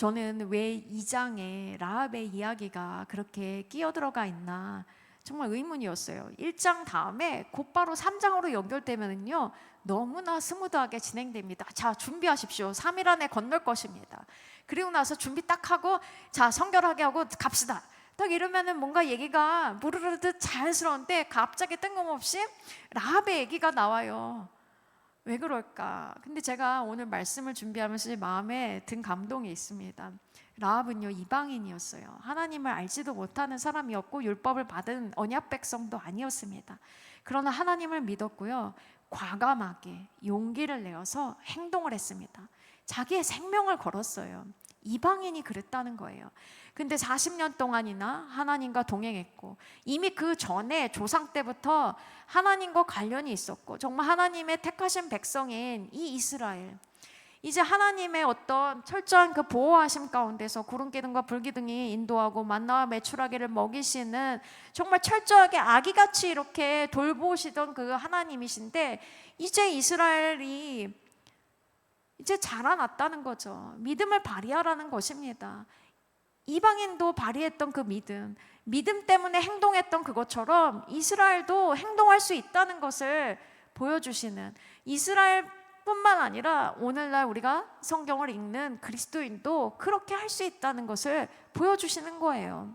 저는 왜 2장에 라합의 이야기가 그렇게 끼어들어가 있나 정말 의문이었어요. 1장 다음에 곧바로 3장으로 연결되면요 너무나 스무드하게 진행됩니다. 자, 준비하십시오. 3일 안에 건널 것입니다. 그리고 나서 준비 딱 하고 자, 성결하게 하고 갑시다. 딱 이러면은 뭔가 얘기가 무르르듯 자연스러운데 갑자기 뜬금없이 라합의 얘기가 나와요. 왜 그럴까? 근데 제가 오늘 말씀을 준비하면서 마음에 든 감동이 있습니다. 라합은요 이방인이었어요. 하나님을 알지도 못하는 사람이었고 율법을 받은 언약 백성도 아니었습니다. 그러나 하나님을 믿었고요, 과감하게 용기를 내어서 행동을 했습니다. 자기의 생명을 걸었어요. 이방인이 그랬다는 거예요. 근데 40년 동안이나 하나님과 동행했고 이미 그 전에 조상 때부터 하나님과 관련이 있었고 정말 하나님의 택하신 백성인 이 이스라엘, 이제 하나님의 어떤 철저한 그 보호하심 가운데서 구름 기둥과 불 기둥이 인도하고 만나와 메추라기를 먹이시는 정말 철저하게 아기같이 이렇게 돌보시던 그 하나님이신데 이제 이스라엘이 이제 자라났다는 거죠. 믿음을 발휘하라는 것입니다. 이방인도 발휘했던 그 믿음 때문에 행동했던 그것처럼 이스라엘도 행동할 수 있다는 것을 보여주시는, 이스라엘뿐만 아니라 오늘날 우리가 성경을 읽는 그리스도인도 그렇게 할 수 있다는 것을 보여주시는 거예요.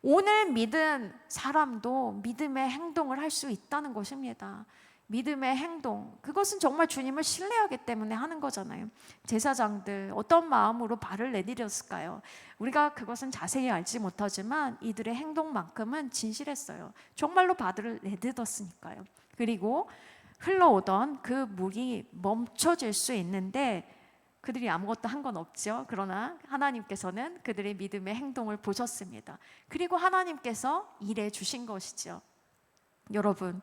오늘 믿은 사람도 믿음의 행동을 할 수 있다는 것입니다. 믿음의 행동, 그것은 정말 주님을 신뢰하기 때문에 하는 거잖아요. 제사장들 어떤 마음으로 발을 내디뎠을까요? 우리가 그것은 자세히 알지 못하지만 이들의 행동만큼은 진실했어요. 정말로 발을 내딛었으니까요. 그리고 흘러오던 그 물이 멈춰질 수 있는데 그들이 아무것도 한 건 없죠. 그러나 하나님께서는 그들의 믿음의 행동을 보셨습니다. 그리고 하나님께서 일해 주신 것이죠. 여러분,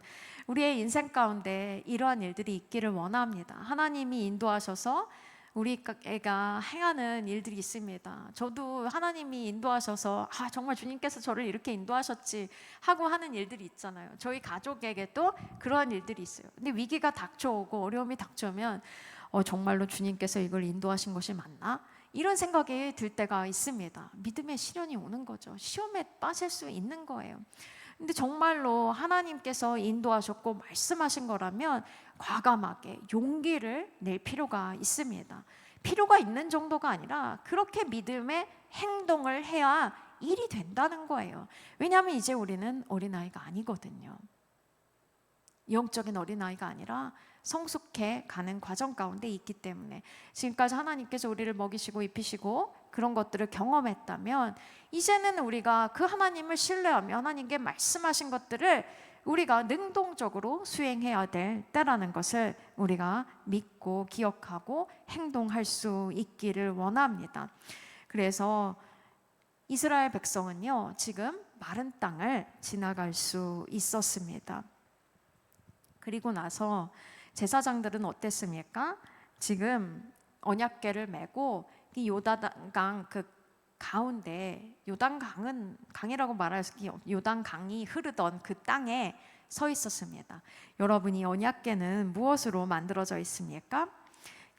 우리의 인생 가운데 이러한 일들이 있기를 원합니다. 하나님이 인도하셔서 우리가 행하는 일들이 있습니다. 저도 하나님이 인도하셔서 정말 주님께서 저를 이렇게 인도하셨지 하고 하는 일들이 있잖아요. 저희 가족에게도 그러한 일들이 있어요. 근데 위기가 닥쳐오고 어려움이 닥쳐오면 정말로 주님께서 이걸 인도하신 것이 맞나? 이런 생각이 들 때가 있습니다. 믿음의 시련이 오는 거죠. 시험에 빠질 수 있는 거예요. 근데 정말로 하나님께서 인도하셨고 말씀하신 거라면 과감하게 용기를 낼 필요가 있습니다. 필요가 있는 정도가 아니라 그렇게 믿음의 행동을 해야 일이 된다는 거예요. 왜냐하면 이제 우리는 어린아이가 아니거든요. 영적인 어린아이가 아니라 성숙해 가는 과정 가운데 있기 때문에 지금까지 하나님께서 우리를 먹이시고 입히시고 그런 것들을 경험했다면 이제는 우리가 그 하나님을 신뢰하며 하나님께 말씀하신 것들을 우리가 능동적으로 수행해야 될 때라는 것을 우리가 믿고 기억하고 행동할 수 있기를 원합니다. 그래서 이스라엘 백성은요 지금 마른 땅을 지나갈 수 있었습니다. 그리고 나서 제사장들은 어땠습니까? 지금 언약궤를 메고 이 요단강 그 가운데, 강이라고 말할 수 있는 요단강이 흐르던 그 땅에 서 있었습니다. 여러분이 언약궤는 무엇으로 만들어져 있습니까?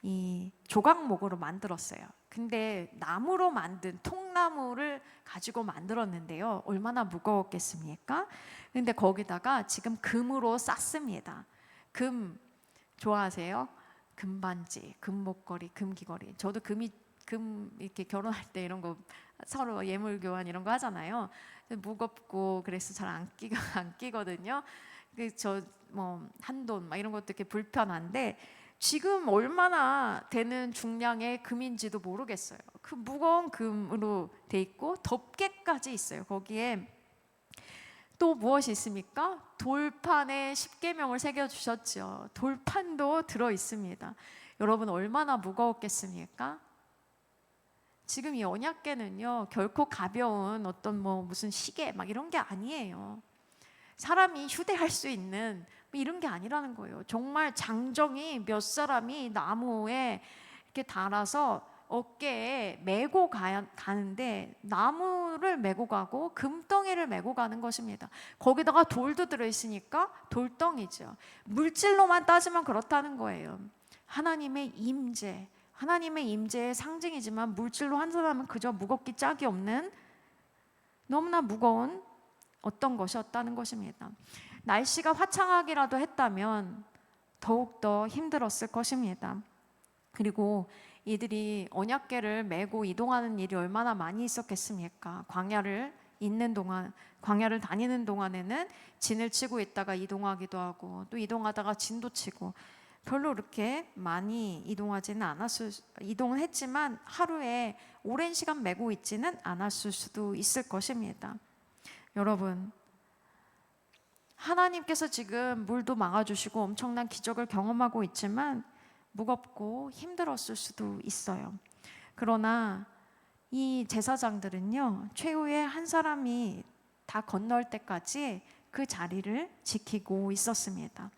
이 조각목으로 만들었어요. 근데 나무로 만든 통나무를 가지고 만들었는데요. 얼마나 무거웠겠습니까? 근데 거기다가 지금 금으로 쌌습니다. 금 좋아하세요? 금반지, 금목걸이, 금귀걸이. 저도 금 이렇게 결혼할 때 이런 거 서로 예물 교환 이런 거 하잖아요. 무겁고 그래서 잘 안 끼거든요. 저 뭐 한돈 막 이런 것도 이렇게 불편한데 지금 얼마나 되는 중량의 금인지도 모르겠어요. 그 무거운 금으로 돼 있고 덮개까지 있어요. 거기에 또 무엇이 있습니까? 돌판에 십계명을 새겨주셨죠. 돌판도 들어 있습니다. 여러분 얼마나 무거웠겠습니까? 지금 이 언약궤는요 결코 가벼운 어떤 무슨 시계 막 이런 게 아니에요. 사람이 휴대할 수 있는 이런 게 아니라는 거예요. 정말 장정이 몇 사람이 나무에 이렇게 달아서 어깨에 메고 가는데 나무를 메고 가고 금덩이를 메고 가는 것입니다. 거기다가 돌도 들어있으니까 돌덩이죠. 물질로만 따지면 그렇다는 거예요. 하나님의 임재, 하나님의 임재의 상징이지만 물질로 환산하면 그저 무겁기 짝이 없는 너무나 무거운 어떤 것이었다는 것입니다. 날씨가 화창하기라도 했다면 더욱더 힘들었을 것입니다. 그리고 이들이 언약궤를 메고 이동하는 일이 얼마나 많이 있었겠습니까? 광야를 다니는 동안에는 진을 치고 있다가 이동하기도 하고 또 이동하다가 진도 치고 별로 그렇게 많이 이동은 했지만 하루에 오랜 시간 메고 있지는 않았을 수도 있을 것입니다. 여러분, 하나님께서 지금 물도 막아주시고 엄청난 기적을 경험하고 있지만 무겁고 힘들었을 수도 있어요. 그러나 이 제사장들은요, 최후의 한 사람이 다 건널 때까지 그 자리를 지키고 있었습니다.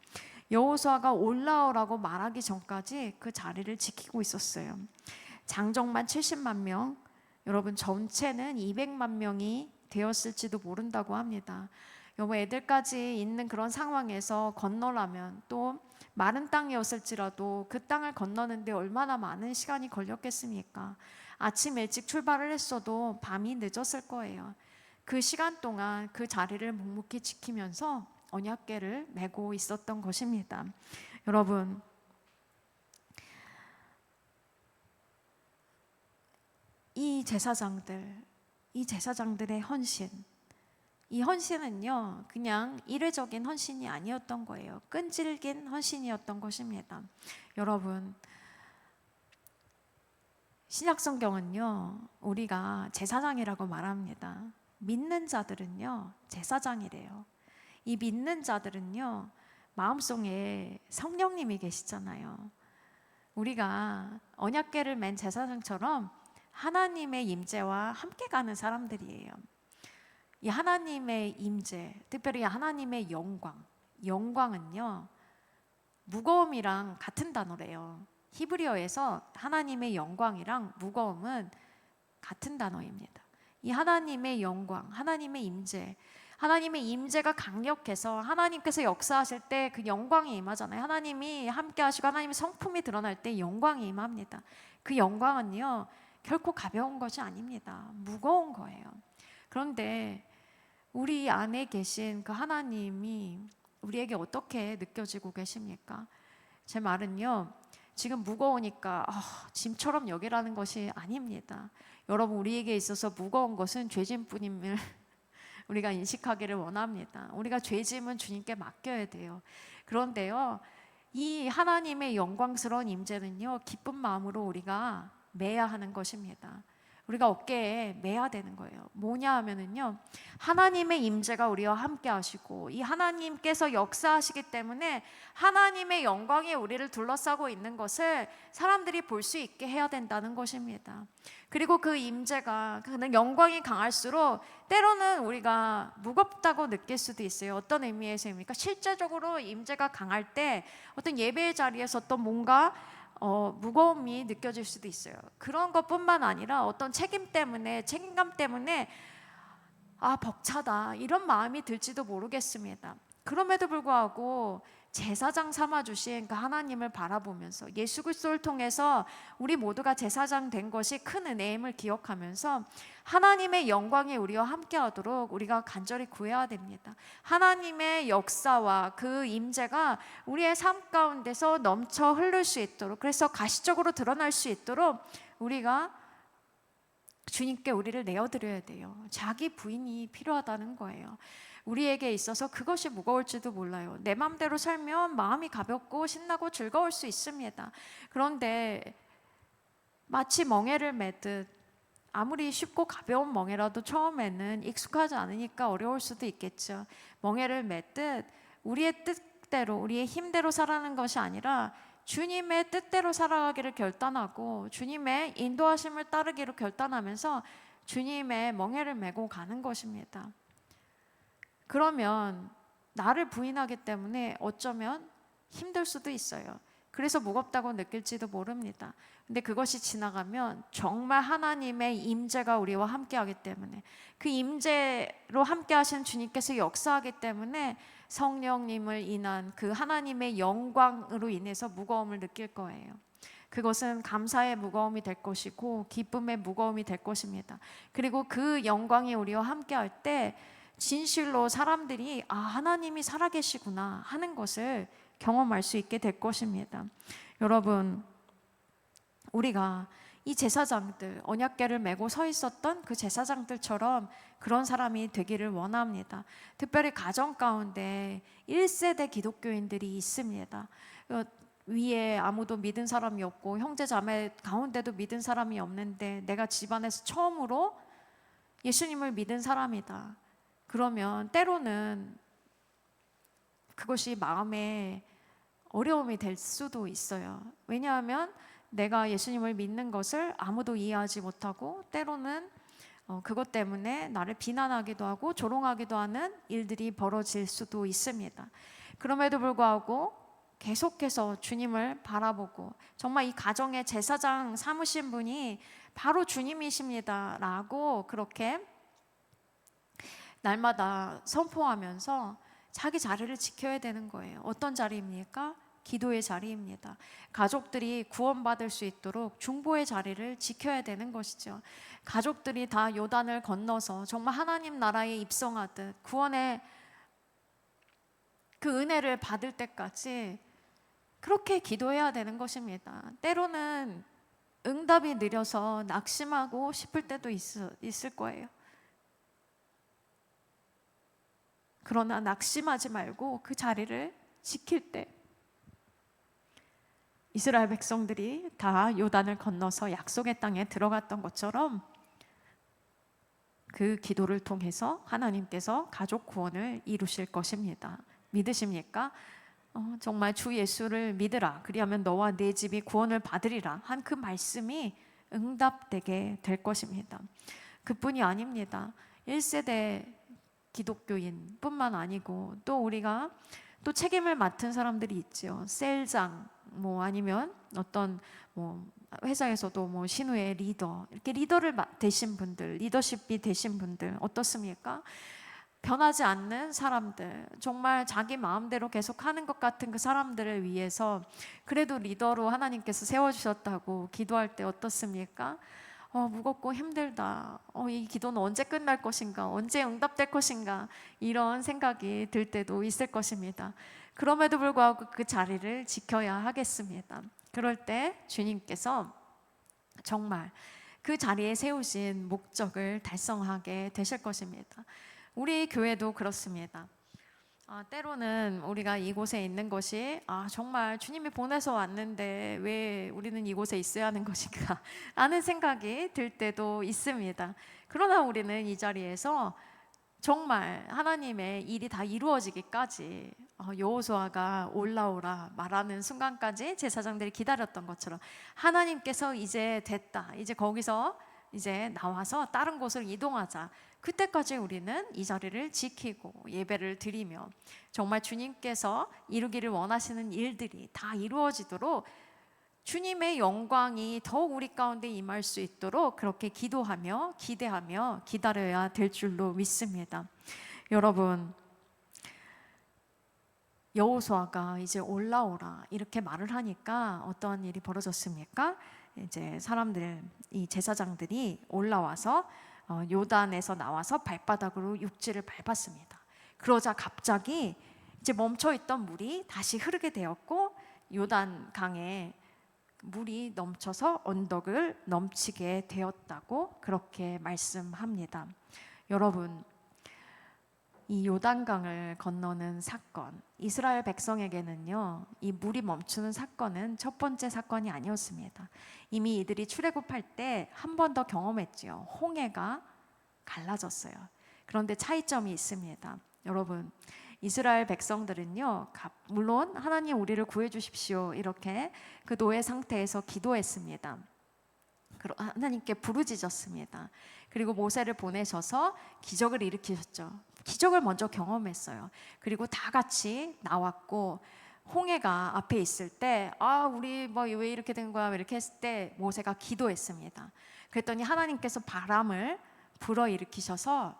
여호수아가 올라오라고 말하기 전까지 그 자리를 지키고 있었어요. 장정만 70만 명, 여러분 전체는 200만 명이 되었을지도 모른다고 합니다. 여보, 애들까지 있는 그런 상황에서 건너라면 또 마른 땅이었을지라도 그 땅을 건너는데 얼마나 많은 시간이 걸렸겠습니까? 아침 일찍 출발을 했어도 밤이 늦었을 거예요. 그 시간 동안 그 자리를 묵묵히 지키면서 언약궤를 메고 있었던 것입니다. 여러분, 이 제사장들의 헌신, 이 헌신은요, 그냥 일회적인 헌신이 아니었던 거예요. 끈질긴 헌신이었던 것입니다. 여러분, 신약성경은요, 우리가 제사장이라고 말합니다. 믿는 자들은요, 제사장이래요. 이 믿는 자들은요, 마음속에 성령님이 계시잖아요. 우리가 언약궤를 맨 제사장처럼 하나님의 임재와 함께 가는 사람들이에요. 이 하나님의 임재, 특별히 하나님의 영광은요, 무거움이랑 같은 단어래요. 히브리어에서 하나님의 영광이랑 무거움은 같은 단어입니다. 이 하나님의 영광, 하나님의 임재가 강력해서 하나님께서 역사하실 때 그 영광이 임하잖아요. 하나님이 함께 하시고 하나님의 성품이 드러날 때 영광이 임합니다. 그 영광은요, 결코 가벼운 것이 아닙니다. 무거운 거예요. 그런데 우리 안에 계신 그 하나님이 우리에게 어떻게 느껴지고 계십니까? 제 말은요, 지금 무거우니까 짐처럼 여기라는 것이 아닙니다. 여러분, 우리에게 있어서 무거운 것은 죄짐뿐임을 우리가 인식하기를 원합니다. 우리가 죄짐은 주님께 맡겨야 돼요. 그런데요, 이 하나님의 영광스러운 임재는요, 기쁜 마음으로 우리가 매야 하는 것입니다. 우리가 어깨에 매야 되는 거예요. 뭐냐 하면은요, 하나님의 임재가 우리와 함께 하시고 이 하나님께서 역사하시기 때문에 하나님의 영광이 우리를 둘러싸고 있는 것을 사람들이 볼 수 있게 해야 된다는 것입니다. 그리고 그 임재가, 그 영광이 강할수록 때로는 우리가 무겁다고 느낄 수도 있어요. 어떤 의미에서입니까? 실제적으로 임재가 강할 때 어떤 예배의 자리에서 어떤 뭔가 무거움이 느껴질 수도 있어요. 그런 것뿐만 아니라 어떤 책임감 때문에 벅차다, 이런 마음이 들지도 모르겠습니다. 그럼에도 불구하고 제사장 삼아주신 그 하나님을 바라보면서 예수 그리스도를 통해서 우리 모두가 제사장 된 것이 큰 은혜임을 기억하면서 하나님의 영광이 우리와 함께하도록 우리가 간절히 구해야 됩니다. 하나님의 역사와 그 임재가 우리의 삶 가운데서 넘쳐 흐를 수 있도록, 그래서 가시적으로 드러날 수 있도록 우리가 주님께 우리를 내어드려야 돼요. 자기 부인이 필요하다는 거예요. 우리에게 있어서 그것이 무거울지도 몰라요. 내 마음대로 살면 마음이 가볍고 신나고 즐거울 수 있습니다. 그런데 마치 멍에를 매듯, 아무리 쉽고 가벼운 멍에라도 처음에는 익숙하지 않으니까 어려울 수도 있겠죠. 멍에를 매듯 우리의 뜻대로, 우리의 힘대로 살아가는 것이 아니라 주님의 뜻대로 살아가기를 결단하고 주님의 인도하심을 따르기로 결단하면서 주님의 멍에를 메고 가는 것입니다. 그러면 나를 부인하기 때문에 어쩌면 힘들 수도 있어요. 그래서 무겁다고 느낄지도 모릅니다. 근데 그것이 지나가면 정말 하나님의 임재가 우리와 함께하기 때문에, 그 임재로 함께하시는 주님께서 역사하기 때문에 성령님을 인한 그 하나님의 영광으로 인해서 무거움을 느낄 거예요. 그것은 감사의 무거움이 될 것이고 기쁨의 무거움이 될 것입니다. 그리고 그 영광이 우리와 함께 할 때 진실로 사람들이 하나님이 살아계시구나 하는 것을 경험할 수 있게 될 것입니다. 여러분, 우리가 이 제사장들, 언약궤를 메고 서 있었던 그 제사장들처럼 그런 사람이 되기를 원합니다. 특별히 가정 가운데 1세대 기독교인들이 있습니다. 위에 아무도 믿은 사람이 없고 형제 자매 가운데도 믿은 사람이 없는데 내가 집안에서 처음으로 예수님을 믿은 사람이다. 그러면 때로는 그것이 마음에 어려움이 될 수도 있어요. 왜냐하면 내가 예수님을 믿는 것을 아무도 이해하지 못하고 때로는 그것 때문에 나를 비난하기도 하고 조롱하기도 하는 일들이 벌어질 수도 있습니다. 그럼에도 불구하고 계속해서 주님을 바라보고 정말 이 가정의 제사장 삼으신 분이 바로 주님이십니다 라고 그렇게 날마다 선포하면서 자기 자리를 지켜야 되는 거예요. 어떤 자리입니까? 기도의 자리입니다. 가족들이 구원받을 수 있도록 중보의 자리를 지켜야 되는 것이죠. 가족들이 다 요단을 건너서 정말 하나님 나라에 입성하듯 구원의 그 은혜를 받을 때까지 그렇게 기도해야 되는 것입니다. 때로는 응답이 느려서 낙심하고 싶을 때도 있을 거예요. 그러나 낙심하지 말고 그 자리를 지킬 때 이스라엘 백성들이 다 요단을 건너서 약속의 땅에 들어갔던 것처럼 그 기도를 통해서 하나님께서 가족 구원을 이루실 것입니다. 믿으십니까? 정말 주 예수를 믿으라. 그리하면 너와 네 집이 구원을 받으리라 한 그 말씀이 응답되게 될 것입니다. 그뿐이 아닙니다. 1세대 기독교인 뿐만 아니고 또 우리가 또 책임을 맡은 사람들이 있죠. 셀장 아니면 어떤 회사에서도 신우의 리더, 이렇게 리더를 되신 분들, 리더십이 되신 분들 어떻습니까? 변하지 않는 사람들, 정말 자기 마음대로 계속 하는 것 같은 그 사람들을 위해서 그래도 리더로 하나님께서 세워주셨다고 기도할 때 어떻습니까? 무겁고 힘들다. 이 기도는 언제 끝날 것인가? 언제 응답될 것인가? 이런 생각이 들 때도 있을 것입니다. 그럼에도 불구하고 그 자리를 지켜야 하겠습니다. 그럴 때 주님께서 정말 그 자리에 세우신 목적을 달성하게 되실 것입니다. 우리 교회도 그렇습니다. 때로는 우리가 이곳에 있는 것이 정말 주님이 보내서 왔는데 왜 우리는 이곳에 있어야 하는 것인가 라는 생각이 들 때도 있습니다. 그러나 우리는 이 자리에서 정말 하나님의 일이 다 이루어지기까지 여호수아가 올라오라 말하는 순간까지 제사장들이 기다렸던 것처럼 하나님께서 이제 됐다, 이제 거기서 이제 나와서 다른 곳을 이동하자, 그때까지 우리는 이 자리를 지키고 예배를 드리며 정말 주님께서 이루기를 원하시는 일들이 다 이루어지도록 주님의 영광이 더욱 우리 가운데 임할 수 있도록 그렇게 기도하며 기대하며 기다려야 될 줄로 믿습니다. 여러분, 여호수아가 이제 올라오라 이렇게 말을 하니까 어떤 일이 벌어졌습니까? 이제 사람들, 이 제사장들이 올라와서 요단에서 나와서 발바닥으로 육지를 밟았습니다. 그러자 갑자기 이제 멈춰있던 물이 다시 흐르게 되었고 요단 강에 물이 넘쳐서 언덕을 넘치게 되었다고 그렇게 말씀합니다. 여러분, 이 요단강을 건너는 사건, 이스라엘 백성에게는요, 이 물이 멈추는 사건은 첫 번째 사건이 아니었습니다. 이미 이들이 출애굽할 때 한 번 더 경험했죠. 홍해가 갈라졌어요. 그런데 차이점이 있습니다. 여러분, 이스라엘 백성들은요, 물론 하나님 우리를 구해 주십시오 이렇게 그 노예 상태에서 기도했습니다. 하나님께 부르짖었습니다. 그리고 모세를 보내셔서 기적을 일으키셨죠. 기적을 먼저 경험했어요. 그리고 다 같이 나왔고 홍해가 앞에 있을 때 우리 왜 이렇게 된 거야 이렇게 했을 때 모세가 기도했습니다. 그랬더니 하나님께서 바람을 불어일으키셔서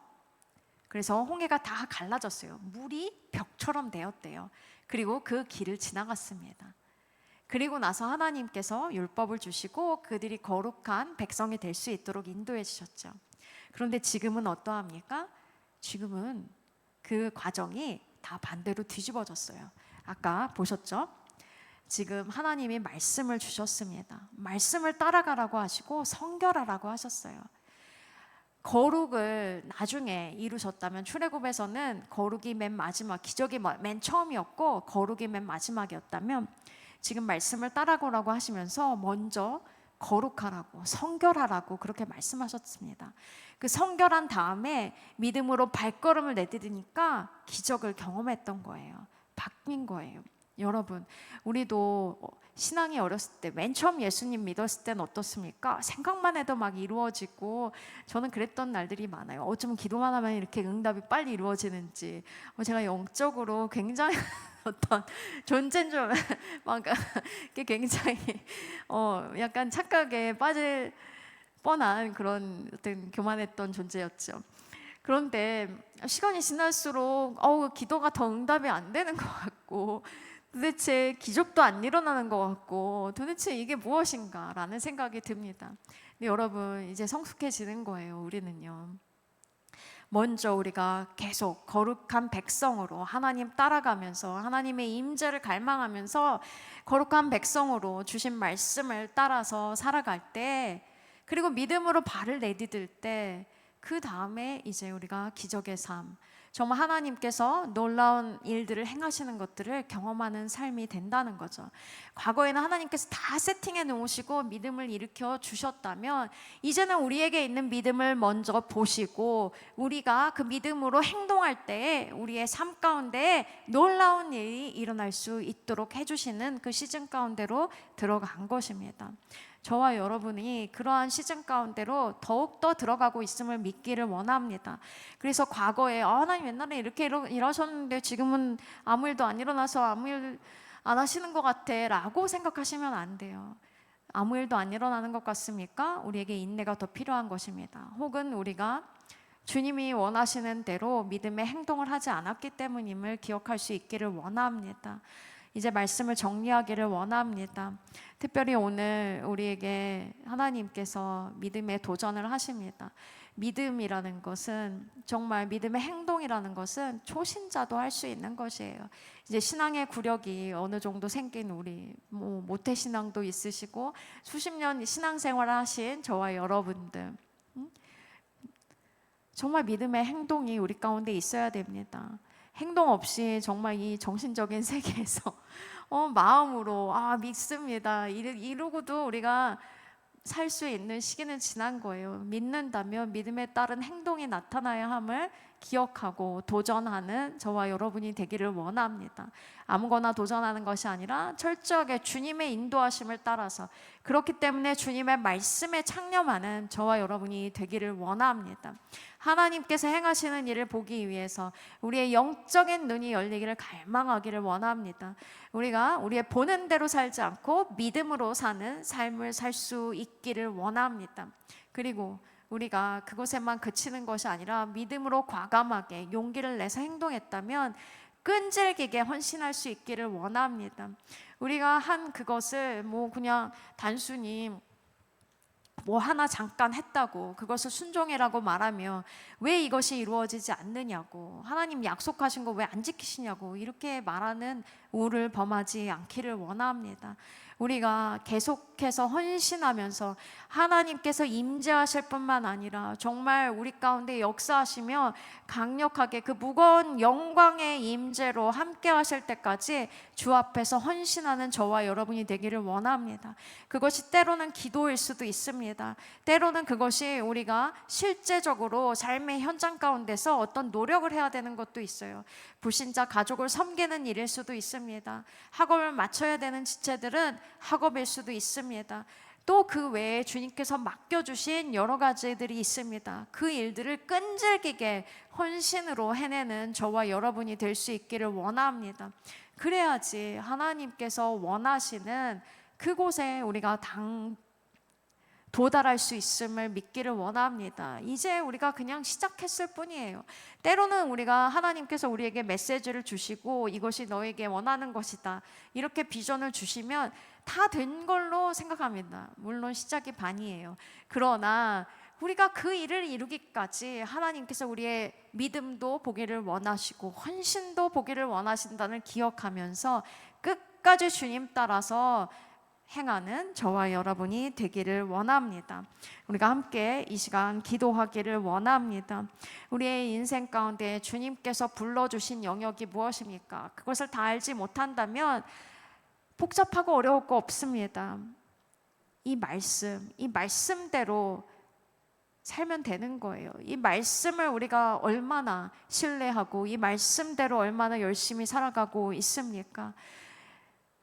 그래서 홍해가 다 갈라졌어요. 물이 벽처럼 되었대요. 그리고 그 길을 지나갔습니다. 그리고 나서 하나님께서 율법을 주시고 그들이 거룩한 백성이 될 수 있도록 인도해 주셨죠. 그런데 지금은 어떠합니까? 지금은 그 과정이 다 반대로 뒤집어졌어요. 아까 보셨죠? 지금 하나님이 말씀을 주셨습니다. 말씀을 따라가라고 하시고 성결하라고 하셨어요. 거룩을 나중에 이루셨다면 출애굽에서는 거룩이 맨 마지막, 기적이 맨 처음이었고 거룩이 맨 마지막이었다면 지금 말씀을 따라가라고 하시면서 먼저 거룩하라고, 성결하라고 그렇게 말씀하셨습니다. 그 성결한 다음에 믿음으로 발걸음을 내디디니까 기적을 경험했던 거예요. 바뀐 거예요. 여러분, 우리도 신앙이 어렸을 때 맨 처음 예수님 믿었을 때는 어떻습니까? 생각만 해도 막 이루어지고, 저는 그랬던 날들이 많아요. 어쩌면 기도만 하면 이렇게 응답이 빨리 이루어지는지, 제가 영적으로 굉장히 어떤 존재인 줄 막 굉장히 약간 착각에 빠질 뻔한 그런 어떤 교만했던 존재였죠. 그런데 시간이 지날수록 기도가 더 응답이 안 되는 것 같고, 도대체 기적도 안 일어나는 것 같고, 도대체 이게 무엇인가 라는 생각이 듭니다. 근데 여러분, 이제 성숙해지는 거예요. 우리는요, 먼저 우리가 계속 거룩한 백성으로 하나님 따라가면서 하나님의 임재를 갈망하면서 거룩한 백성으로 주신 말씀을 따라서 살아갈 때, 그리고 믿음으로 발을 내디딜 때, 그 다음에 이제 우리가 기적의 삶, 정말 하나님께서 놀라운 일들을 행하시는 것들을 경험하는 삶이 된다는 거죠. 과거에는 하나님께서 다 세팅해 놓으시고 믿음을 일으켜 주셨다면, 이제는 우리에게 있는 믿음을 먼저 보시고 우리가 그 믿음으로 행동할 때 우리의 삶 가운데 놀라운 일이 일어날 수 있도록 해주시는 그 시즌 가운데로 들어간 것입니다. 저와 여러분이 그러한 시즌 가운데로 더욱더 들어가고 있음을 믿기를 원합니다. 그래서 과거에 하나님 옛날에 이렇게 일하셨는데 지금은 아무 일도 안 일어나서 아무 일 안 하시는 것 같아 라고 생각하시면 안 돼요. 아무 일도 안 일어나는 것 같습니까? 우리에게 인내가 더 필요한 것입니다. 혹은 우리가 주님이 원하시는 대로 믿음의 행동을 하지 않았기 때문임을 기억할 수 있기를 원합니다. 이제 말씀을 정리하기를 원합니다. 특별히 오늘 우리에게 하나님께서 믿음의 도전을 하십니다. 믿음이라는 것은, 정말 믿음의 행동이라는 것은 초신자도 할 수 있는 것이에요. 이제 신앙의 구력이 어느 정도 생긴 우리, 모태신앙도 있으시고 수십 년 신앙생활을 하신 저와 여러분들, 정말 믿음의 행동이 우리 가운데 있어야 됩니다. 행동 없이 정말 이 정신적인 세계에서 마음으로 믿습니다 이러고도 우리가 살 수 있는 시기는 지난 거예요. 믿는다면 믿음에 따른 행동이 나타나야 함을 기억하고 도전하는 저와 여러분이 되기를 원합니다. 아무거나 도전하는 것이 아니라 철저하게 주님의 인도하심을 따라서, 그렇기 때문에 주님의 말씀에 창념하는 저와 여러분이 되기를 원합니다. 하나님께서 행하시는 일을 보기 위해서 우리의 영적인 눈이 열리기를 갈망하기를 원합니다. 우리가 우리의 보는 대로 살지 않고 믿음으로 사는 삶을 살 수 있기를 원합니다. 그리고 우리가 그곳에만 그치는 것이 아니라 믿음으로 과감하게 용기를 내서 행동했다면 끈질기게 헌신할 수 있기를 원합니다. 우리가 한 그것을 그냥 단순히 하나 잠깐 했다고 그것을 순종해라고 말하며 왜 이것이 이루어지지 않느냐고, 하나님 약속하신 거 왜 안 지키시냐고 이렇게 말하는 우를 범하지 않기를 원합니다. 우리가 계속해서 헌신하면서 하나님께서 임재하실 뿐만 아니라 정말 우리 가운데 역사하시며 강력하게 그 무거운 영광의 임재로 함께 하실 때까지 주 앞에서 헌신하는 저와 여러분이 되기를 원합니다. 그것이 때로는 기도일 수도 있습니다. 때로는 그것이 우리가 실제적으로 삶의 현장 가운데서 어떤 노력을 해야 되는 것도 있어요. 불신자 가족을 섬기는 일일 수도 있습니다. 학업을 마쳐야 되는 지체들은 학업일 수도 있습니다. 또 그 외에 주님께서 맡겨주신 여러 가지들이 있습니다. 그 일들을 끈질기게 헌신으로 해내는 저와 여러분이 될 수 있기를 원합니다. 그래야지 하나님께서 원하시는 그곳에 우리가 도달할 수 있음을 믿기를 원합니다. 이제 우리가 그냥 시작했을 뿐이에요. 때로는 우리가 하나님께서 우리에게 메시지를 주시고 이것이 너에게 원하는 것이다, 이렇게 비전을 주시면 다 된 걸로 생각합니다. 물론 시작이 반이에요. 그러나 우리가 그 일을 이루기까지 하나님께서 우리의 믿음도 보기를 원하시고 헌신도 보기를 원하신다는 기억하면서 끝까지 주님 따라서 행하는 저와 여러분이 되기를 원합니다. 우리가 함께 이 시간 기도하기를 원합니다. 우리의 인생 가운데 주님께서 불러주신 영역이 무엇입니까? 그것을 다 알지 못한다면 복잡하고 어려울 거 없습니다. 이 말씀대로 살면 되는 거예요. 이 말씀을 우리가 얼마나 신뢰하고 이 말씀대로 얼마나 열심히 살아가고 있습니까?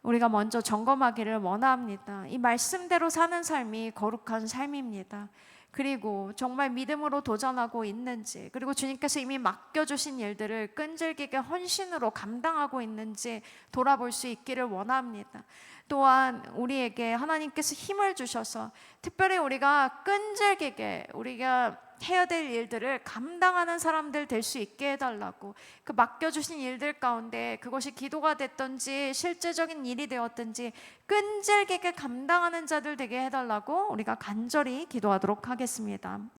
우리가 먼저 점검하기를 원합니다. 이 말씀대로 사는 삶이 거룩한 삶입니다. 그리고 정말 믿음으로 도전하고 있는지, 그리고 주님께서 이미 맡겨주신 일들을 끈질기게 헌신으로 감당하고 있는지 돌아볼 수 있기를 원합니다. 또한 우리에게 하나님께서 힘을 주셔서 특별히 우리가 끈질기게 우리가 해야 될 일들을 감당하는 사람들 될 수 있게 해달라고, 그 맡겨주신 일들 가운데 그것이 기도가 됐든지 실제적인 일이 되었든지 끈질기게 감당하는 자들 되게 해달라고 우리가 간절히 기도하도록 하겠습니다.